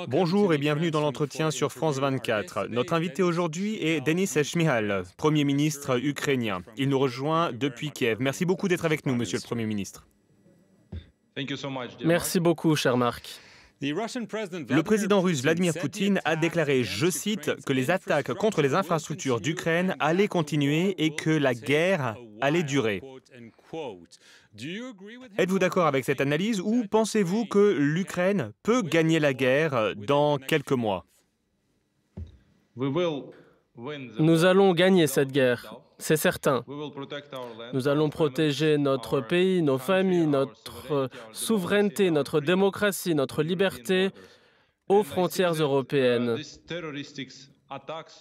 Bonjour et bienvenue dans l'entretien sur France 24. Notre invité aujourd'hui est Denis Shmyhal, Premier ministre ukrainien. Il nous rejoint depuis Kiev. Merci beaucoup d'être avec nous, Monsieur le Premier ministre. Merci beaucoup, cher Marc. Le président russe Vladimir Poutine a déclaré, je cite, que les attaques contre les infrastructures d'Ukraine allaient continuer et que la guerre allait durer. Êtes-vous d'accord avec cette analyse ou pensez-vous que l'Ukraine peut gagner la guerre dans quelques mois? Nous allons gagner cette guerre, c'est certain. Nous allons protéger notre pays, nos familles, notre souveraineté, notre démocratie, notre liberté aux frontières européennes.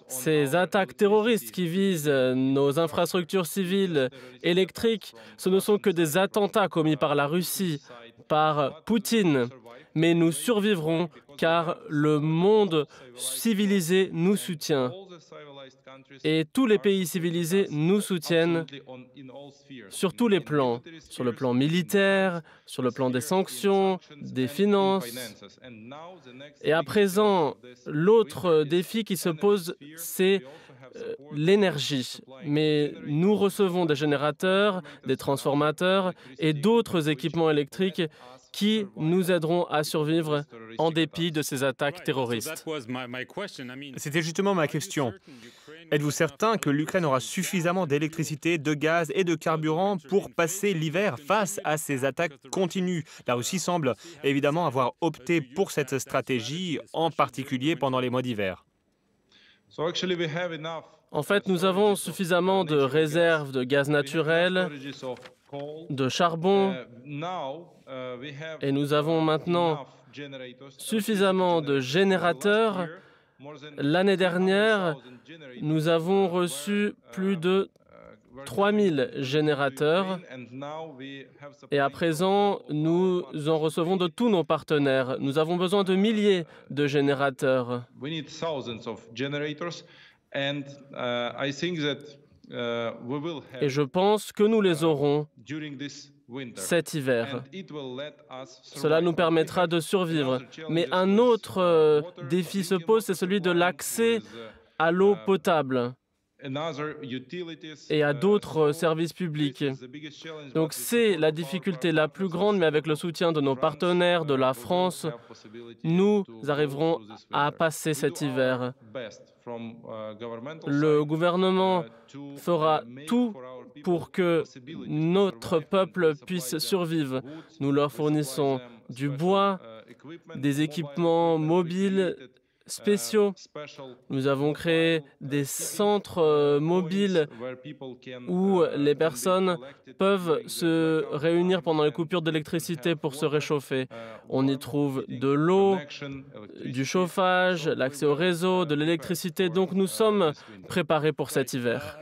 Ces attaques terroristes qui visent nos infrastructures civiles électriques, ce ne sont que des attentats commis par la Russie, par Poutine. Mais nous survivrons car le monde civilisé nous soutient. Et tous les pays civilisés nous soutiennent sur tous les plans, sur le plan militaire, sur le plan des sanctions, des finances. Et à présent, l'autre défi qui se pose, c'est l'énergie. Mais nous recevons des générateurs, des transformateurs et d'autres équipements électriques qui nous aideront à survivre en dépit de ces attaques terroristes. C'était justement ma question. Êtes-vous certain que l'Ukraine aura suffisamment d'électricité, de gaz et de carburant pour passer l'hiver face à ces attaques continues? La Russie semble évidemment avoir opté pour cette stratégie, en particulier pendant les mois d'hiver. En fait, nous avons suffisamment de réserves de gaz naturel, de charbon, et nous avons maintenant suffisamment de générateurs. L'année dernière, nous avons reçu plus de 3000 générateurs et à présent, nous en recevons de tous nos partenaires. Nous avons besoin de milliers de générateurs. Et je pense que nous les aurons cet hiver. Cela nous permettra de survivre. Mais un autre défi se pose, c'est celui de l'accès à l'eau potable et à d'autres services publics. Donc c'est la difficulté la plus grande, mais avec le soutien de nos partenaires, de la France, nous arriverons à passer cet hiver. Le gouvernement fera tout pour que notre peuple puisse survivre. Nous leur fournissons du bois, des équipements mobiles spéciaux. Nous avons créé des centres mobiles où les personnes peuvent se réunir pendant les coupures d'électricité pour se réchauffer. On y trouve de l'eau, du chauffage, l'accès au réseau, de l'électricité. Donc nous sommes préparés pour cet hiver.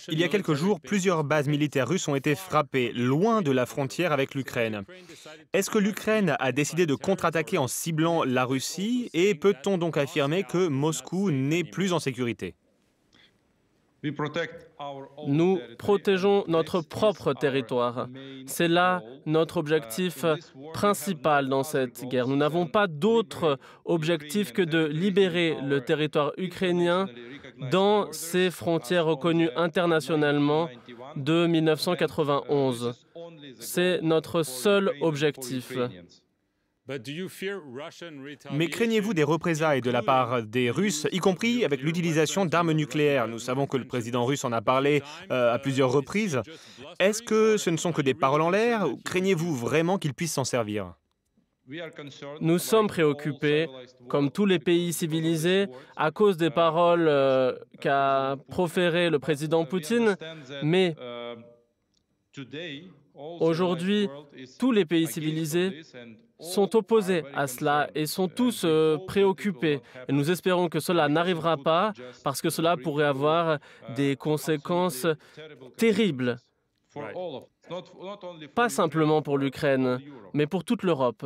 Il y a quelques jours, plusieurs bases militaires russes ont été frappées, loin de la frontière avec l'Ukraine. Est-ce que l'Ukraine a décidé de contre-attaquer en ciblant la Russie? Et peut-on donc affirmer que Moscou n'est plus en sécurité? Nous protégeons notre propre territoire. C'est là notre objectif principal dans cette guerre. Nous n'avons pas d'autre objectif que de libérer le territoire ukrainien dans ses frontières reconnues internationalement de 1991. C'est notre seul objectif. Mais craignez-vous des représailles de la part des Russes, y compris avec l'utilisation d'armes nucléaires? Nous savons que le président russe en a parlé à plusieurs reprises. Est-ce que ce ne sont que des paroles en l'air ou craignez-vous vraiment qu'ils puissent s'en servir? Nous sommes préoccupés, comme tous les pays civilisés, à cause des paroles qu'a proférées le président Poutine, mais aujourd'hui, tous les pays civilisés sont opposés à cela et sont tous préoccupés. Et nous espérons que cela n'arrivera pas parce que cela pourrait avoir des conséquences terribles. Pas simplement pour l'Ukraine, mais pour toute l'Europe.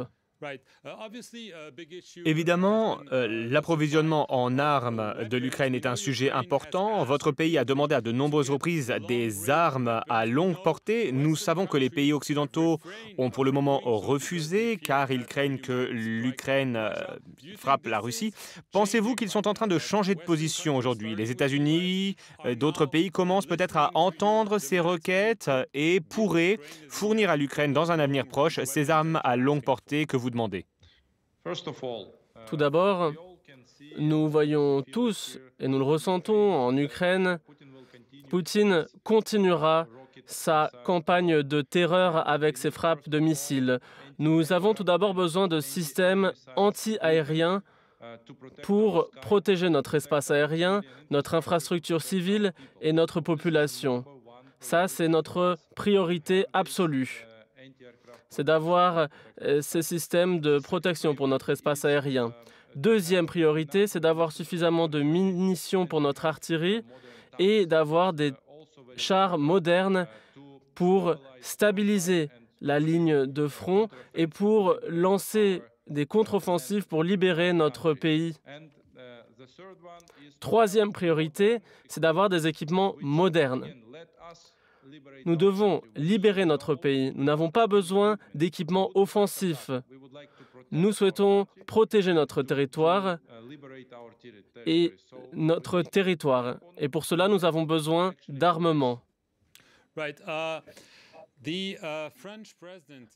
Évidemment, l'approvisionnement en armes de l'Ukraine est un sujet important. Votre pays a demandé à de nombreuses reprises des armes à longue portée. Nous savons que les pays occidentaux ont pour le moment refusé car ils craignent que l'Ukraine frappe la Russie. Pensez-vous qu'ils sont en train de changer de position aujourd'hui? Les États-Unis, d'autres pays commencent peut-être à entendre ces requêtes et pourraient fournir à l'Ukraine dans un avenir proche ces armes à longue portée que vous demandez. Tout d'abord, nous voyons tous, et nous le ressentons en Ukraine, Poutine continuera sa campagne de terreur avec ses frappes de missiles. Nous avons tout d'abord besoin de systèmes anti-aériens pour protéger notre espace aérien, notre infrastructure civile et notre population. Ça, c'est notre priorité absolue. C'est d'avoir ces systèmes de protection pour notre espace aérien. Deuxième priorité, c'est d'avoir suffisamment de munitions pour notre artillerie et d'avoir des chars modernes pour stabiliser la ligne de front et pour lancer des contre-offensives pour libérer notre pays. Troisième priorité, c'est d'avoir des équipements modernes. Nous devons libérer notre pays. Nous n'avons pas besoin d'équipements offensifs. Nous souhaitons protéger notre territoire. Et pour cela, nous avons besoin d'armement.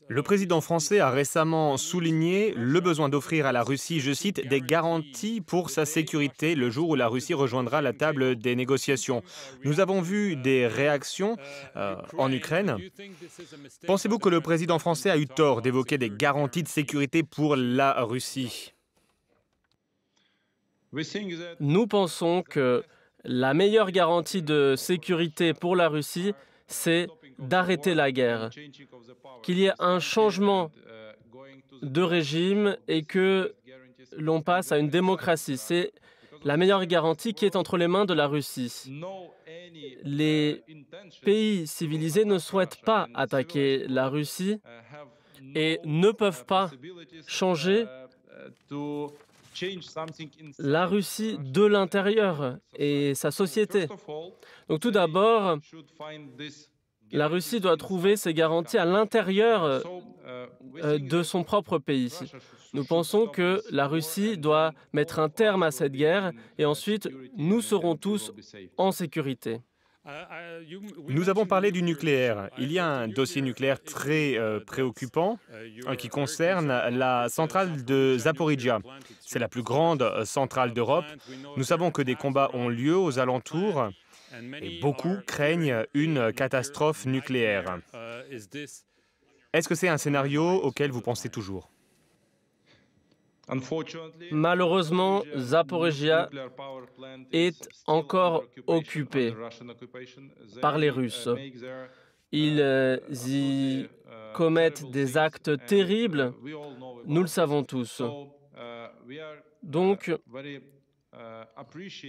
Le président français a récemment souligné le besoin d'offrir à la Russie, je cite, des garanties pour sa sécurité le jour où la Russie rejoindra la table des négociations. Nous avons vu des réactions en Ukraine. Pensez-vous que le président français a eu tort d'évoquer des garanties de sécurité pour la Russie? Nous pensons que la meilleure garantie de sécurité pour la Russie, c'est d'arrêter la guerre, qu'il y ait un changement de régime et que l'on passe à une démocratie. C'est la meilleure garantie qui est entre les mains de la Russie. Les pays civilisés ne souhaitent pas attaquer la Russie et ne peuvent pas changer la Russie de l'intérieur et sa société. Donc tout d'abord, la Russie doit trouver ses garanties à l'intérieur de son propre pays. Nous pensons que la Russie doit mettre un terme à cette guerre et ensuite nous serons tous en sécurité. Nous avons parlé du nucléaire. Il y a un dossier nucléaire très préoccupant qui concerne la centrale de Zaporijia. C'est la plus grande centrale d'Europe. Nous savons que des combats ont lieu aux alentours et beaucoup craignent une catastrophe nucléaire. Est-ce que c'est un scénario auquel vous pensez toujours? Malheureusement, Zaporijia est encore occupé par les Russes. Ils y commettent des actes terribles, nous le savons tous. Donc,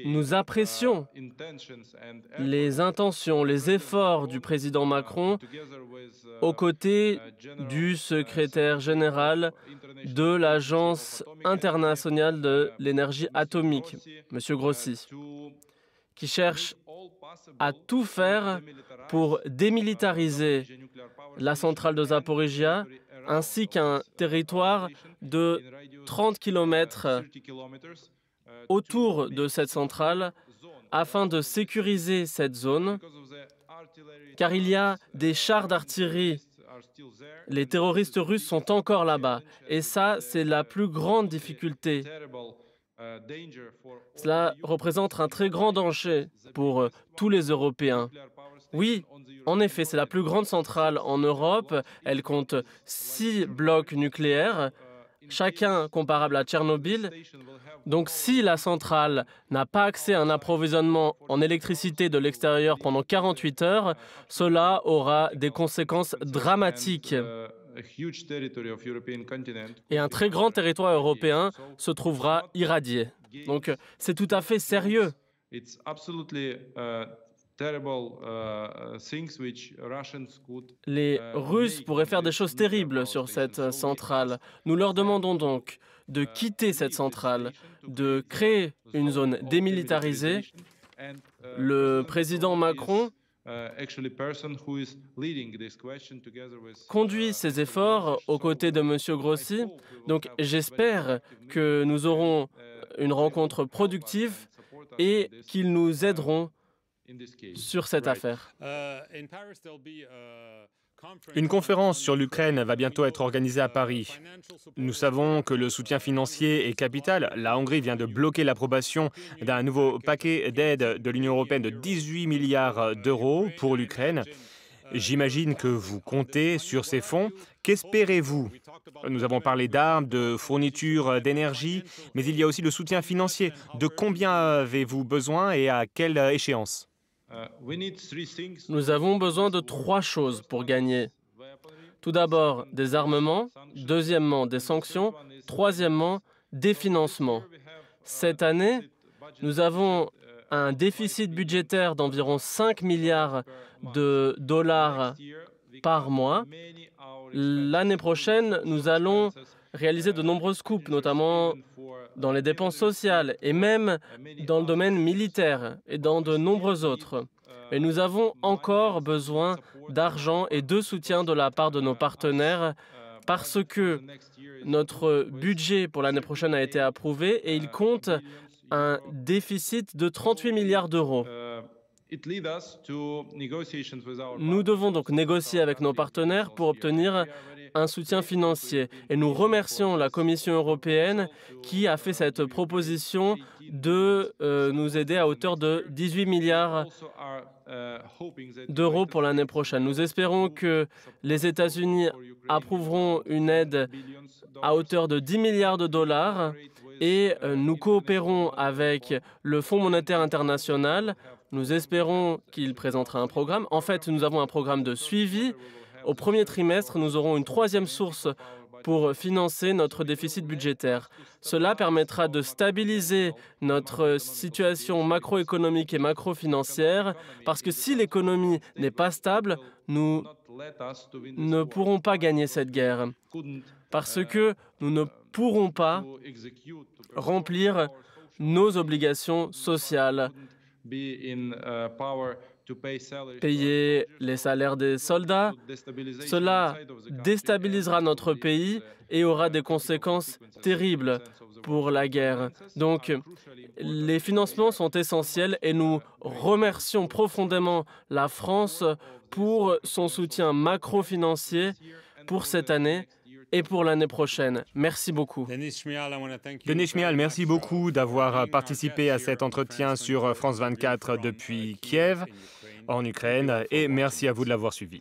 nous apprécions les intentions, les efforts du président Macron aux côtés du secrétaire général de l'Agence internationale de l'énergie atomique, M. Grossi, qui cherche à tout faire pour démilitariser la centrale de Zaporijia ainsi qu'un territoire de 30 km autour de cette centrale afin de sécuriser cette zone, car il y a des chars d'artillerie. Les terroristes russes sont encore là-bas et ça, c'est la plus grande difficulté. Cela représente un très grand danger pour tous les Européens. Oui, en effet, c'est la plus grande centrale en Europe. Elle compte 6 blocs nucléaires, chacun comparable à Tchernobyl. Donc si la centrale n'a pas accès à un approvisionnement en électricité de l'extérieur pendant 48 heures, cela aura des conséquences dramatiques. Et un très grand territoire européen se trouvera irradié. Donc c'est tout à fait sérieux. Les Russes pourraient faire des choses terribles sur cette centrale. Nous leur demandons donc de quitter cette centrale, de créer une zone démilitarisée. Le président Macron conduit ces efforts aux côtés de M. Grossi. Donc j'espère que nous aurons une rencontre productive et qu'ils nous aideront sur cette affaire. Une conférence sur l'Ukraine va bientôt être organisée à Paris. Nous savons que le soutien financier est capital. La Hongrie vient de bloquer l'approbation d'un nouveau paquet d'aide de l'Union européenne de 18 milliards d'euros pour l'Ukraine. J'imagine que vous comptez sur ces fonds. Qu'espérez-vous? Nous avons parlé d'armes, de fournitures d'énergie, mais il y a aussi le soutien financier. De combien avez-vous besoin et à quelle échéance? Nous avons besoin de 3 choses pour gagner. Tout d'abord, des armements. Deuxièmement, des sanctions. Troisièmement, des financements. Cette année, nous avons un déficit budgétaire d'environ 5 milliards de dollars par mois. L'année prochaine, nous allons réaliser de nombreuses coupes, notamment dans les dépenses sociales et même dans le domaine militaire et dans de nombreux autres. Et nous avons encore besoin d'argent et de soutien de la part de nos partenaires parce que notre budget pour l'année prochaine a été approuvé et il compte un déficit de 38 milliards d'euros. Nous devons donc négocier avec nos partenaires pour obtenir un soutien financier. Et nous remercions la Commission européenne qui a fait cette proposition de nous aider à hauteur de 18 milliards d'euros pour l'année prochaine. Nous espérons que les États-Unis approuveront une aide à hauteur de 10 milliards de dollars et nous coopérons avec le Fonds monétaire international. Nous espérons qu'il présentera un programme. En fait, nous avons un programme de suivi. Au premier trimestre, nous aurons une 3e source pour financer notre déficit budgétaire. Cela permettra de stabiliser notre situation macroéconomique et macrofinancière, parce que si l'économie n'est pas stable, nous ne pourrons pas gagner cette guerre, parce que nous ne pourrons pas remplir nos obligations sociales, payer les salaires des soldats. Cela déstabilisera notre pays et aura des conséquences terribles pour la guerre. Donc, les financements sont essentiels et nous remercions profondément la France pour son soutien macro-financier pour cette année et pour l'année prochaine. Merci beaucoup. Denis Shmyhal, merci beaucoup d'avoir participé à cet entretien sur France 24 depuis Kiev, en Ukraine, et merci à vous de l'avoir suivi.